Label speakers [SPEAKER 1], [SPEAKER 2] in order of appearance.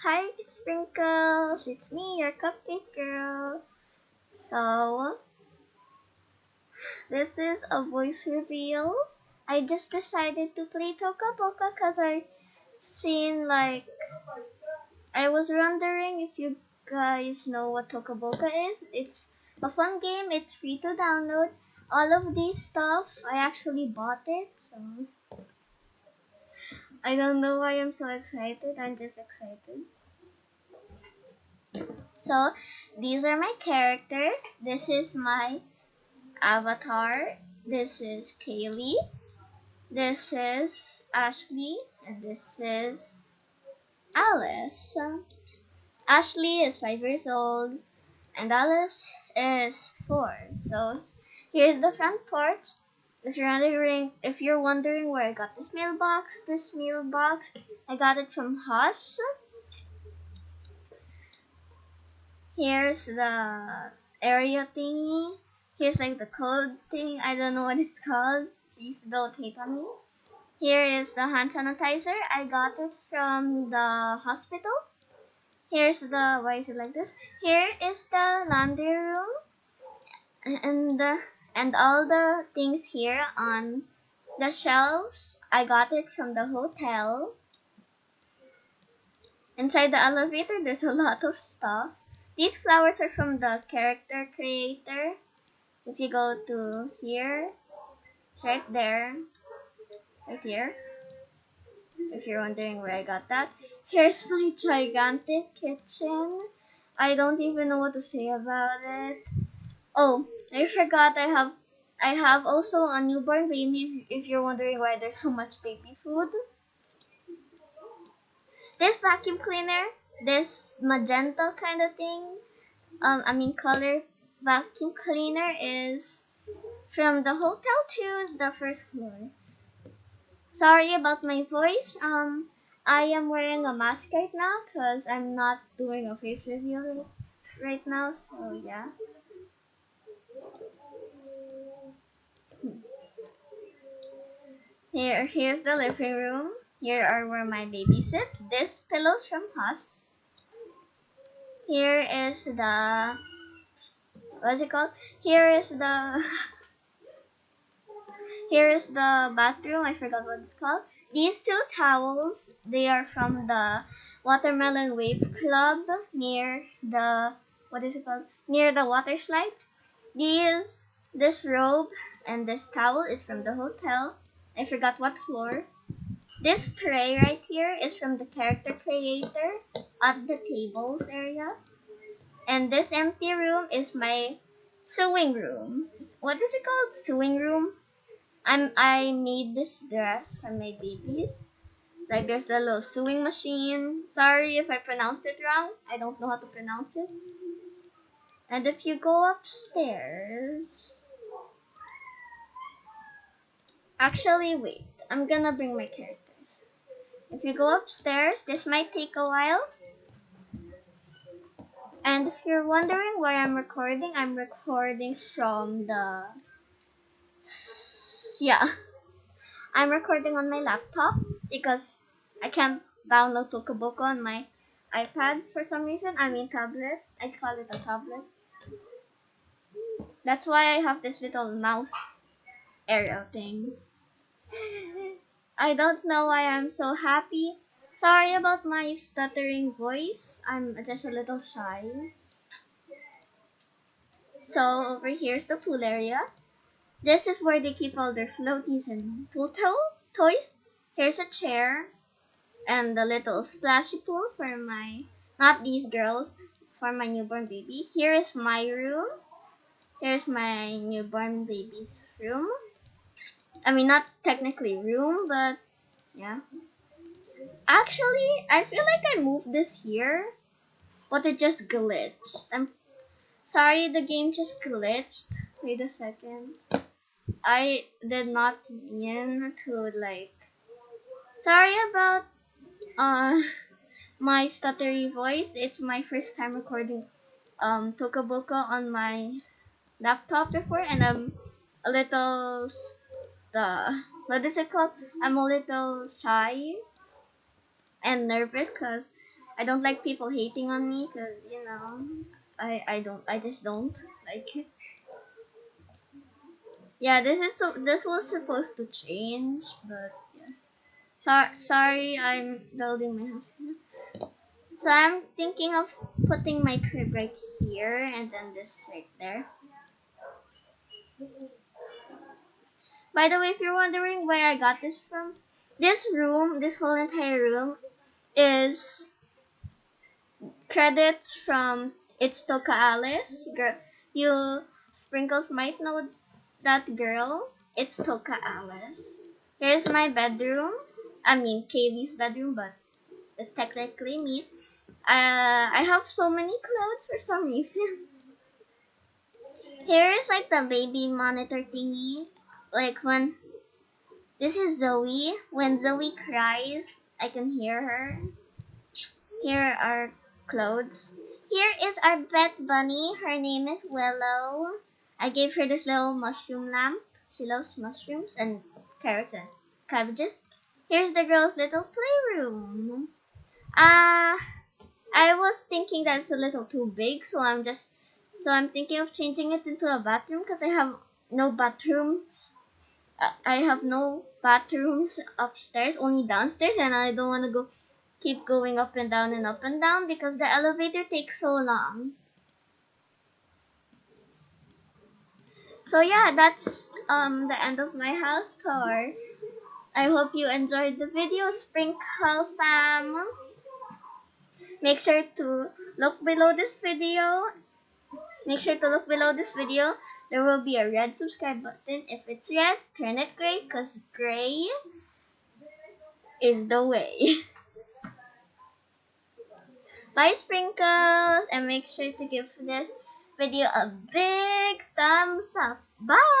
[SPEAKER 1] Hi, Sprinkles! It's me, your cupcake girl. So, this is a voice reveal. I just decided to play Toca Boca because I seen I was wondering if you guys know what Toca Boca is. It's a fun game. It's free to download. All of these stuff, I actually bought it. So, I don't know why I'm so excited. I'm just excited. So, these are my characters. This is my Avatar. This is Kaylee. This is Ashley. And this is Alice. Ashley is 5 years old. And Alice is 4. So here's the front porch. If you're wondering where I got this mailbox, I got it from Hush. Here's the area thingy. Here's like the code thing. I don't know what it's called. Please don't hate on me. Here is the hand sanitizer. I got it from the hospital. Here's the, why is it like this? Here is the laundry room. And all the things here on the shelves. I got it from the hotel. Inside the elevator, there's a lot of stuff. These flowers are from the character creator. If you go to here, it's right there, right here. If you're wondering where I got that. Here's my gigantic kitchen. I don't even know what to say about it. Oh, I forgot I have also a newborn baby if you're wondering why there's so much baby food. This vacuum cleaner, this magenta kind of thing, color vacuum cleaner is from the hotel to the first floor. Sorry about my voice. I am wearing a mask right now because I'm not doing a face reveal right now. So yeah. Here's the living room. Here are where my baby sit. This pillow's from Huss. Here is the, what's it called? Here is the Here is the bathroom. I forgot what it's called. These two towels, they are from the Watermelon Wave Club near the, what is it called? Near the water slides. This robe and this towel is from the hotel. I forgot what floor. This tray right here is from the character creator at the tables area. And this empty room is my sewing room. What is it called? Sewing room? I made this dress for my babies. Like there's the little sewing machine. Sorry if I pronounced it wrong. I don't know how to pronounce it. And if you go upstairs, actually wait, I'm gonna bring my characters. If you go upstairs, this might take a while. And if you're wondering where I'm recording from the, yeah, I'm recording on my laptop because I can't download Toca on my iPad for some reason. Tablet. I call it a tablet. That's why I have this little mouse aerial thing. I don't know why I'm so happy. Sorry about my stuttering voice. I'm just a little shy. So over here's the pool area. This is where they keep all their floaties and pool toys. Here's a chair and the little splashy pool for not these girls, for my newborn baby. Here is my room. Here's my newborn baby's room. Not technically room, but yeah. Actually, I feel like I moved this here, but it just glitched. I'm sorry, the game just glitched. Wait a second. I did not mean to sorry about my stuttery voice. It's my first time recording Toca on my laptop before, and I'm a little what is it called? I'm a little shy and nervous because I don't like people hating on me because I just don't like it. Yeah, this was supposed to change, but yeah. Sorry, I'm building my house. So I'm thinking of putting my crib right here and then this right there. By the way, if you're wondering where I got this from, this whole entire room is credits from It's Toca Alice. Girl, you sprinkles might know that girl. It's Toca Alice. Here's my bedroom. I mean, Kaylee's bedroom, but it's technically me. I have so many clothes for some reason. Here is like the baby monitor thingy. Like when this is Zoe. When Zoe cries, I can hear her. Here are clothes. Here is our pet bunny. Her name is Willow. I gave her this little mushroom lamp. She loves mushrooms and carrots and cabbages. Here's the girl's little playroom. I was thinking that it's a little too big, so I'm thinking of changing it into a bathroom because I have no bathrooms. I have no bathrooms upstairs, only downstairs, and I don't want to keep going up and down because the elevator takes so long. So yeah, that's the end of my house tour. I hope you enjoyed the video, Sprinkle fam. Make sure to look below this video. Make sure to look below this video. There will be a red subscribe button. If it's red, turn it gray because gray is the way. Bye, Sprinkles, and make sure to give this video a big thumbs up. Bye!